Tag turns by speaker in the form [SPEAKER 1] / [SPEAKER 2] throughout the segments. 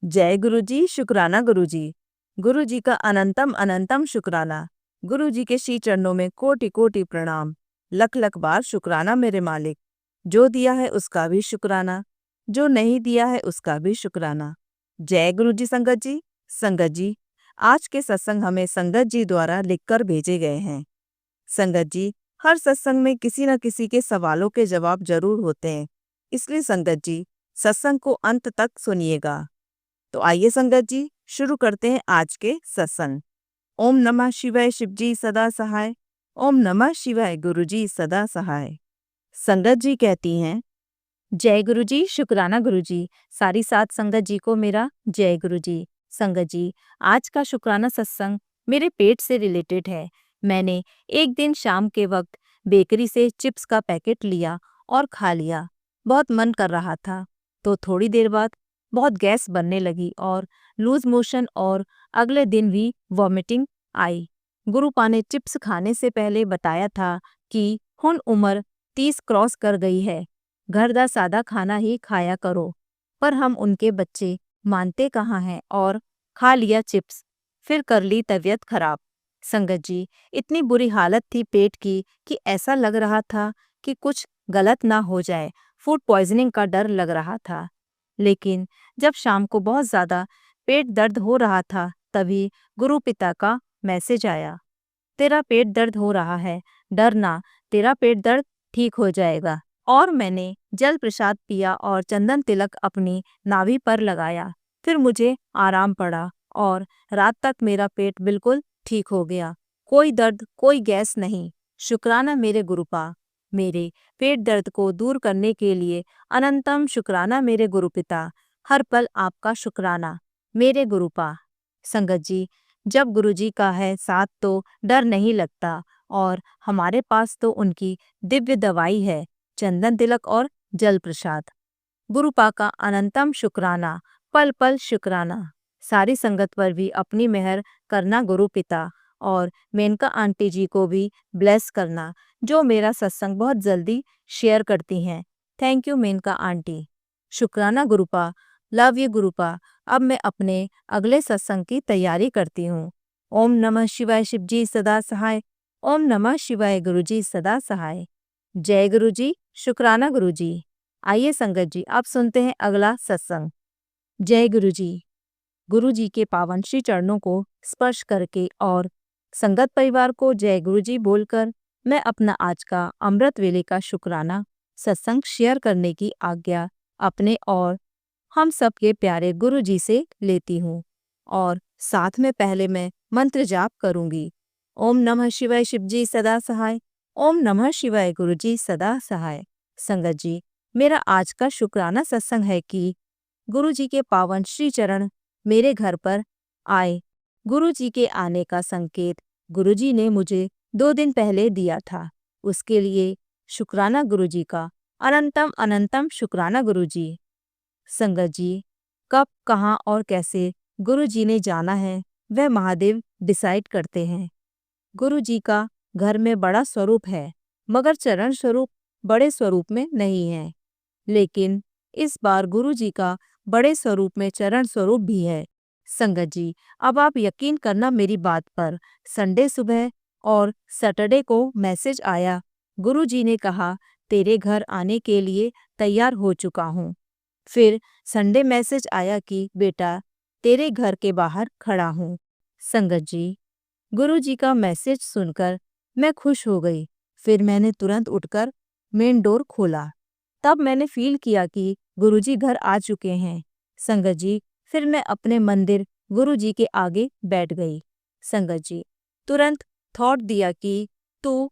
[SPEAKER 1] जय गुरु जी, शुक्राना गुरु जी। गुरु जी का अनंतम अनंतम शुक्राना। गुरु जी के श्री चरणों में कोटि कोटि प्रणाम। लख लख बार शुक्राना मेरे मालिक। जो दिया है उसका भी शुक्राना, जो नहीं दिया है उसका भी शुक्राना। जय गुरु जी। संगत जी, संगत जी, आज के सत्संग हमें संगत जी द्वारा लिखकर भेजे गए हैं। संगत जी, हर सत्संग में किसी न किसी के सवालों के जवाब जरूर होते हैं, इसलिए संगत जी सत्संग को अंत तक सुनिएगा। तो आइए संगत जी, शुरू करते हैं आज के सत्संग। ओम नमः शिवाय, शिव जी सदा सहाय। ओम नमः शिवाय, गुरु जी सदा सहाय। संगत जी कहती हैं,
[SPEAKER 2] जय गुरु जी, शुक्राना गुरु जी। सारी सात संगत जी को मेरा जय गुरु जी। संगत जी, आज का शुक्राना सत्संग मेरे पेट से रिलेटेड है। मैंने एक दिन शाम के वक्त बेकरी से चिप्स का पैकेट लिया और खा लिया। बहुत मन कर रहा था, तो थोड़ी देर बाद बहुत गैस बनने लगी और लूज मोशन और अगले दिन भी वॉमिटिंग आई। गुरुपा ने चिप्स खाने से पहले बताया था कि हुन उम्र 30 क्रॉस कर गई है, घर दा सादा खाना ही खाया करो। पर हम उनके बच्चे मानते कहाँ हैं और खा लिया चिप्स, फिर कर ली तबीयत खराब। संगत जी, इतनी बुरी हालत थी पेट की कि ऐसा लग रहा था कि कुछ गलत ना हो जाए। फूड पॉइजनिंग का डर लग रहा था। लेकिन जब शाम को बहुत ज़्यादा पेट दर्द हो रहा था, तभी गुरु पिता का मैसेज आया, तेरा पेट दर्द हो रहा है, डरना, तेरा पेट दर्द ठीक हो जाएगा। और मैंने जल प्रसाद पिया और चंदन तिलक अपनी नाभि पर लगाया। फिर मुझे आराम पड़ा और रात तक मेरा पेट बिल्कुल ठीक हो गया। कोई दर्द, कोई गैस नहीं। शुक्राना मेरे गुरुपा, मेरे पेट दर्द को दूर करने के लिए अनंतम शुक्राना मेरे गुरुपिता। हर पल आपका शुक्राना मेरे गुरुपा। संगत जी, जब गुरुजी का है साथ तो डर नहीं लगता, और हमारे पास तो उनकी दिव्य दवाई है, चंदन तिलक और जल प्रसाद। गुरुपा का अनंतम शुक्राना, पल पल शुक्राना। सारी संगत पर भी अपनी मेहर करना गुरु पिता, और मेनका आंटी जी को भी ब्लेस करना, जो मेरा सत्संग बहुत जल्दी शेयर करती हैं। Thank you Menka aunty. शुक्राना गुरुपा, लव यू गुरुपा। अब मैं अपने अगले सत्संग की तैयारी करती हूँ। ओम नमः शिवाय, शिव जी सदा सहाय। ओम नमः शिवाय, गुरु जी सदा सहाय। जय गुरु जी, शुक्राना गुरु जी। आइए संगत जी, आप सुनते हैं अगला सत्संग। जय गुरु जी। गुरु जी के पावन श्री चरणों को स्पर्श करके और संगत परिवार को जय गुरु जी बोलकर मैं अपना आज का अमृत वेले का शुक्राना सत्संग शेयर करने की आज्ञा अपने और हम सबके प्यारे गुरु जी से लेती हूँ। और साथ में पहले मैं मंत्र जाप करूंगी। ओम नमः शिवाय, शिव जी सदा सहाय। ओम नमः शिवाय, गुरु जी सदा सहाय। संगत जी, मेरा आज का शुक्राना सत्संग है कि गुरु जी के पावन श्री चरण मेरे घर पर आए। गुरु जी के आने का संकेत गुरु जी ने मुझे 2 दिन पहले दिया था। उसके लिए शुक्राना गुरु जी का, अनंतम अनंतम शुक्राना गुरु जी। संगत जी, कब, कहाँ और कैसे गुरु जी ने जाना है, वह महादेव डिसाइड करते हैं। गुरु जी का घर में बड़ा स्वरूप है, मगर चरण स्वरूप बड़े स्वरूप में नहीं है। लेकिन इस बार गुरु जी का बड़े स्वरूप में चरण स्वरूप भी है। संगत जी, अब आप यकीन करना मेरी बात पर। संडे सुबह और सैटरडे को मैसेज आया। गुरु जी ने कहा, तेरे घर आने के लिए तैयार हो चुका हूँ। फिर संडे मैसेज आया कि बेटा, तेरे घर के बाहर खड़ा हूँ। संगत जी, गुरु जी का मैसेज सुनकर मैं खुश हो गई। फिर मैंने तुरंत उठकर मेन डोर खोला। तब मैंने फील किया कि गुरुजी घर आ चुके हैं। संगत जी, फिर मैं अपने मंदिर गुरुजी के आगे बैठ गई। संगत जी, तुरंत थॉट दिया कि तू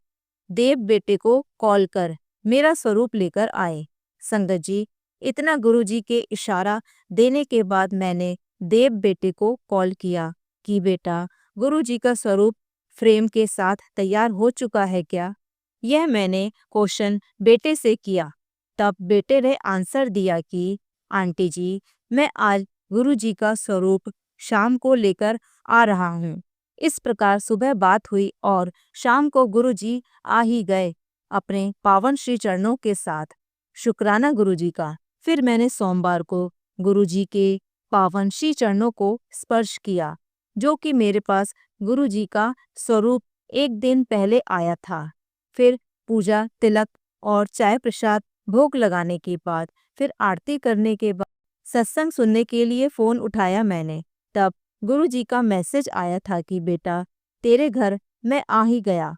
[SPEAKER 2] देव बेटे को कॉल कर, मेरा स्वरूप लेकर आए। संगत जी, इतना गुरुजी के इशारा देने के बाद मैंने देव बेटे को कॉल किया कि बेटा, गुरुजी का स्वरूप फ्रेम के साथ तैयार हो चुका है क्या? यह मैंने क्वेश्चन बेटे से किया। तब बेटे ने आंसर दिया कि आंटी जी, मैं आज गुरु जी का स्वरूप शाम को लेकर आ रहा हूँ। इस प्रकार सुबह बात हुई और शाम को गुरु जी आ ही गए अपने पावन श्री चरणों के साथ। शुक्राना गुरु जी का। फिर मैंने सोमवार को गुरु जी के पावन श्री चरणों को स्पर्श किया, जो कि मेरे पास गुरु जी का स्वरूप एक दिन पहले आया था। फिर पूजा, तिलक और चाय प्रसाद भोग लगाने के बाद, फिर आरती करने के बाद सत्संग सुनने के लिए फ़ोन उठाया मैंने। तब गुरु जी का मैसेज आया था कि बेटा, तेरे घर मैं आ ही गया।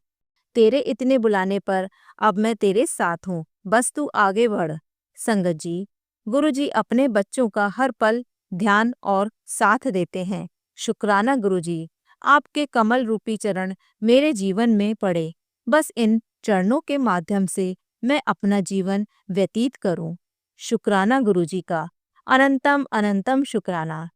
[SPEAKER 2] तेरे इतने बुलाने पर अब मैं तेरे साथ हूँ, बस तू आगे बढ़। संगत जी, गुरु जी अपने बच्चों का हर पल ध्यान और साथ देते हैं। शुक्राना गुरु जी, आपके कमल रूपी चरण मेरे जीवन में पड़े। बस इन चरणों के माध्यम से मैं अपना जीवन व्यतीत करूं। शुक्राना गुरु जी का, अनंतम अनंतम शुक्राना।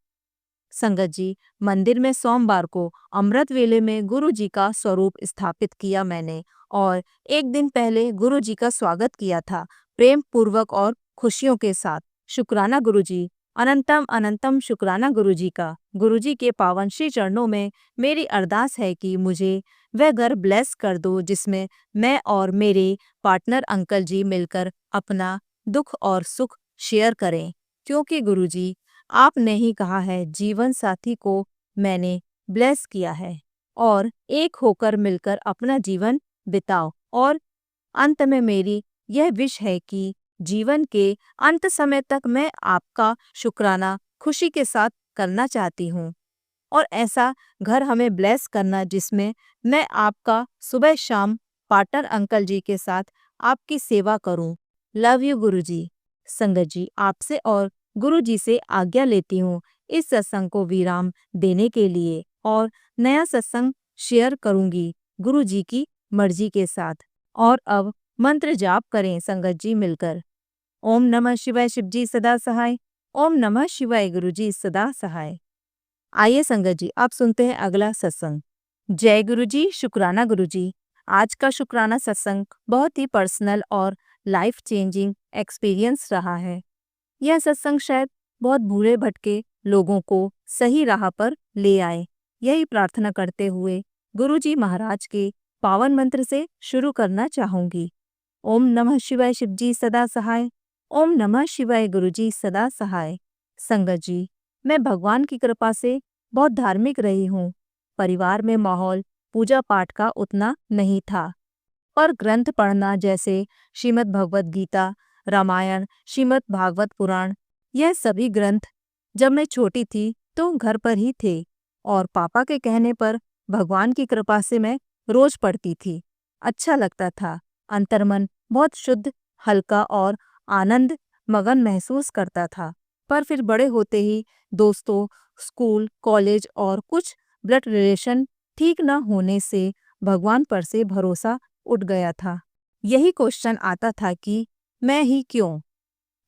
[SPEAKER 2] संगत जी, मंदिर में सोमवार को अमृत वेले में गुरु जी का स्वरूप स्थापित किया मैंने और एक दिन पहले गुरु जी का स्वागत किया था, प्रेम पूर्वक और खुशियों के साथ। शुक्राना गुरु जी, अनंतम अनंतम शुक्राना गुरु जी का। गुरु जी के पावन श्री चरणों में मेरी अरदास है कि मुझे वह घर ब्लेस कर दो जिसमें मैं और मेरे पार्टनर अंकल जी मिलकर अपना दुख और सुख शेयर करें, क्योंकि गुरु जी, आपने ही कहा है जीवन साथी को मैंने ब्लेस किया है और एक होकर मिलकर अपना जीवन बिताओ। और अंत में मेरी यह विश है कि जीवन के अंत समय तक मैं आपका शुक्राना खुशी के साथ करना चाहती हूँ और ऐसा घर हमें ब्लेस करना जिसमें मैं आपका सुबह शाम पार्टनर अंकल जी के साथ आपकी सेवा करूँ। लव यू गुरु जी। संगत जी, आपसे और गुरु जी से आज्ञा लेती हूँ इस सत्संग को विराम देने के लिए और नया सत्संग शेयर करूँगी गुरु जी की मर्जी के साथ। और अब मंत्र जाप करें संगत जी मिलकर। ओम नमः शिवाय, शिव जी सदा सहाय। ओम नमः शिवाय, गुरु जी सदा सहाय। आइए संगत जी, आप सुनते हैं अगला सत्संग। जय गुरु जी, शुक्राना गुरु जी। आज का शुक्राना सत्संग बहुत ही पर्सनल और लाइफ चेंजिंग एक्सपीरियंस रहा है। यह सत्संग शायद बहुत भूले भटके लोगों को सही राह पर ले आए, यही प्रार्थना करते हुए गुरु जी महाराज के पावन मंत्र से शुरू करना चाहूंगी। ओम नमः शिवाय, शिव जी सदा सहाय। ओम नमः शिवाय, गुरु जी सदा सहाय। संगत जी, मैं भगवान की कृपा से बहुत धार्मिक रही हूँ। परिवार में माहौल पूजा पाठ का उतना नहीं था, पर ग्रंथ पढ़ना जैसे श्रीमद् भगवद गीता, रामायण, श्रीमद् भागवत पुराण, यह सभी ग्रंथ जब मैं छोटी थी तो घर पर ही थे और पापा के कहने पर भगवान की कृपा से मैं रोज पढ़ती थी। अच्छा लगता था, अंतर्मन बहुत शुद्ध, हल्का और आनंद मगन महसूस करता था। पर फिर बड़े होते ही दोस्तों, स्कूल, कॉलेज और कुछ ब्लड रिलेशन ठीक न होने से भगवान पर से भरोसा उठ गया था। यही क्वेश्चन आता था कि मैं ही क्यों?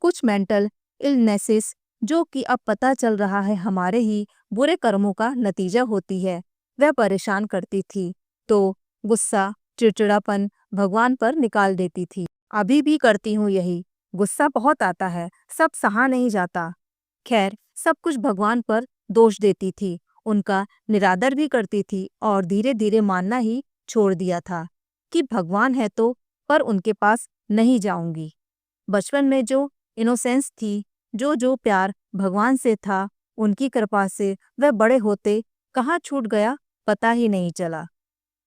[SPEAKER 2] कुछ मेंटल इलनेसेस जो कि अब पता चल रहा है हमारे ही बुरे कर्मों का नतीजा होती है, वह परेशान करती थी। तो गुस्सा, चिड़चिड़ापन भगवान पर निकाल देती थी। अभी भी करती हूँ यही। गुस्सा बहुत आता है, सब सहा नहीं जाता। खैर, सब कुछ भगवान पर दोष देती थी, उनका निरादर भी करती थी और धीरे धीरे मानना ही छोड़ दिया था कि भगवान है तो पर उनके पास नहीं जाऊंगी। बचपन में जो इनोसेंस थी, जो प्यार भगवान से था, उनकी कृपा से वह बड़े होते कहाँ छूट गया पता ही नहीं चला।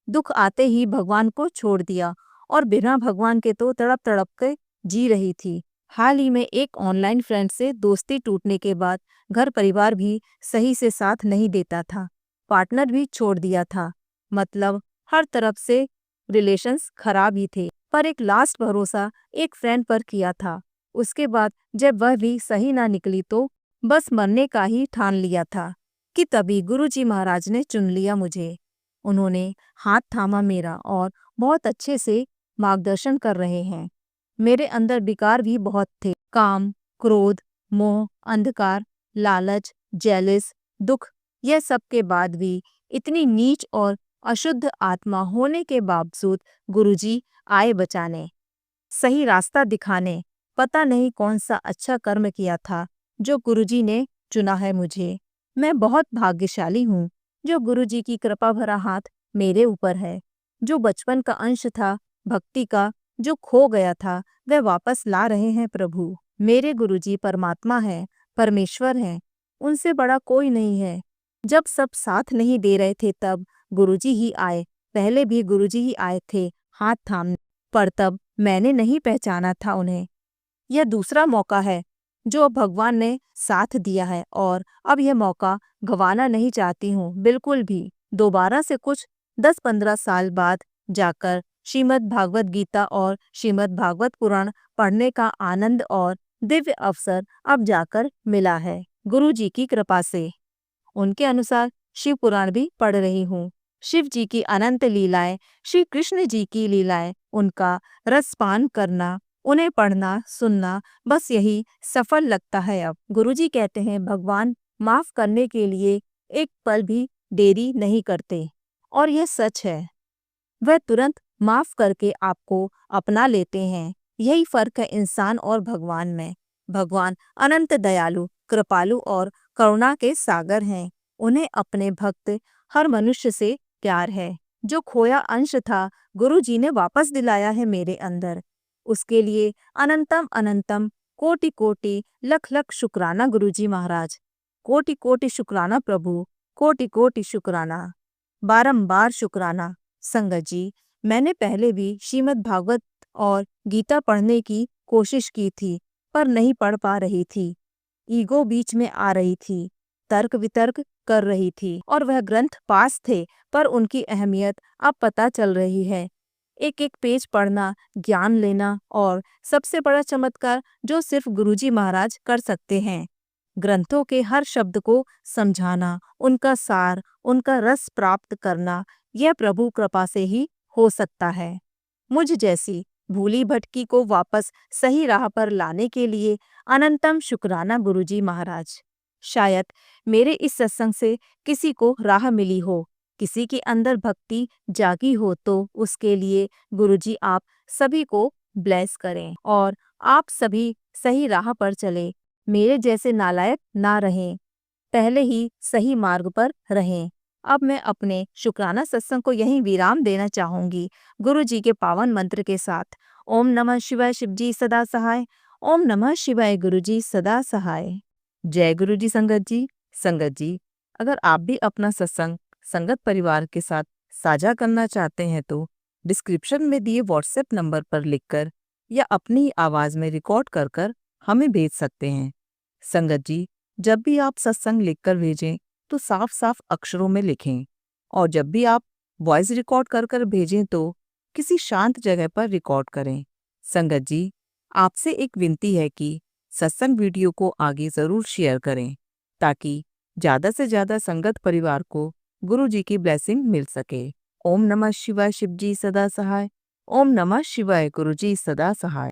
[SPEAKER 2] दुख आते ही भगवान को छोड़ दिया और बिना भगवान के तो तड़प तड़प के जी रही थी। हाल ही में एक ऑनलाइन फ्रेंड से दोस्ती टूटने के बाद घर परिवार भी सही से साथ नहीं देता था, पार्टनर भी छोड़ दिया था, मतलब हर तरफ से रिलेशंस खराब ही थे। पर एक लास्ट भरोसा एक फ्रेंड पर किया था। उसके बाद जब वह भी सही ना निकली तो बस मरने का ही ठान लिया था कि तभी गुरुजी महाराज ने चुन लिया मुझे। उन्होंने हाथ थामा मेरा और बहुत अच्छे से मार्गदर्शन कर रहे हैं। मेरे अंदर विकार भी बहुत थे, काम, क्रोध, मोह, अंधकार, लालच, जेलस, दुख, यह सब के बाद भी इतनी नीच और अशुद्ध आत्मा होने के बावजूद गुरुजी आए बचाने, सही रास्ता दिखाने। पता नहीं कौन सा अच्छा कर्म किया था जो गुरुजी ने चुना है मुझे। मैं बहुत भाग्यशाली हूँ जो गुरुजी की कृपा भरा हाथ मेरे ऊपर है। जो बचपन का अंश था भक्ति का, जो खो गया था, वह वापस ला रहे हैं प्रभु। मेरे गुरुजी परमात्मा हैं, परमेश्वर हैं। उनसे बड़ा कोई नहीं है। जब सब साथ नहीं दे रहे थे तब गुरुजी ही आए। पहले भी गुरुजी ही आए थे हाथ थामने, पर तब मैंने नहीं पहचाना था उन्हें। यह दूसरा मौका है जो भगवान ने साथ दिया है और अब यह मौका गंवाना नहीं चाहती हूँ बिल्कुल भी। दोबारा से कुछ 10-15 साल बाद जाकर श्रीमद् भागवत गीता और श्रीमद् भागवत पुराण पढ़ने का आनंद और दिव्य अवसर अब जाकर मिला है गुरु जी की कृपा से। उनके अनुसार शिव पुराण भी पढ़ रही हूँ। शिव जी की अनंत लीलाएं, श्री कृष्ण जी की लीलाएं, उनका रसपान करना, उन्हें पढ़ना सुनना, बस यही सफल लगता है अब। गुरुजी कहते हैं भगवान माफ करने के लिए एक पल भी देरी नहीं करते और यह सच है। वह तुरंत माफ करके आपको अपना लेते हैं। यही फर्क है इंसान और भगवान में। भगवान अनंत दयालु, कृपालु और करुणा के सागर हैं। उन्हें अपने भक्त हर मनुष्य से प्यार है। जो खोया अंश था गुरु जी ने वापस दिलाया है मेरे अंदर। उसके लिए अनंतम अनंतम कोटि कोटि लख लख शुक्राना गुरुजी महाराज। कोटि कोटि शुक्राना प्रभु, कोटि कोटि शुक्राना, बारंबार शुक्राना। संगत जी, मैंने पहले भी श्रीमद् भागवत और गीता पढ़ने की कोशिश की थी पर नहीं पढ़ पा रही थी। ईगो बीच में आ रही थी, तर्क वितर्क कर रही थी और वह ग्रंथ पास थे पर उनकी अहमियत अब पता चल रही है। एक एक पेज पढ़ना, ज्ञान लेना और सबसे बड़ा चमत्कार जो सिर्फ गुरुजी महाराज कर सकते हैं, ग्रंथों के हर शब्द को समझाना, उनका सार, उनका रस प्राप्त करना, यह प्रभु कृपा से ही हो सकता है। मुझ जैसी भूली भटकी को वापस सही राह पर लाने के लिए अनंतम शुक्राना गुरुजी महाराज। शायद मेरे इस सत्संग से किसी को राह मिली हो, किसी के अंदर भक्ति जागी हो, तो उसके लिए गुरुजी आप सभी को ब्लेस करें और आप सभी सही राह पर चले, मेरे जैसे नालायक ना रहें, पहले ही सही मार्ग पर रहें। अब मैं अपने शुक्राना सत्संग को यहीं विराम देना चाहूंगी गुरु जी के पावन मंत्र के साथ। ओम नमः शिवाय, शिवजी सदा सहाय। ओम नमः शिवाय, गुरुजी सदा सहाय।
[SPEAKER 1] जय गुरु जी। संगत जी, अगर आप भी अपना सत्संग संगत परिवार के साथ साझा करना चाहते हैं तो डिस्क्रिप्शन में दिए व्हाट्सएप नंबर पर लिखकर या अपनी आवाज में रिकॉर्ड कर कर हमें भेज सकते हैं। संगत जी, जब भी आप सत्संग लिखकर भेजें तो साफ साफ अक्षरों में लिखें और जब भी आप वॉइस रिकॉर्ड कर कर भेजें तो किसी शांत जगह पर रिकॉर्ड करें। संगत जी, आपसे एक विनती है कि सत्संग वीडियो को आगे जरूर शेयर करें ताकि ज्यादा से ज्यादा संगत परिवार को गुरु जी की ब्लेसिंग मिल सके। ओम नमः शिवाय, शिवजी सदा सहाय। ओम नमः शिवाय, गुरुजी सदा सहाय।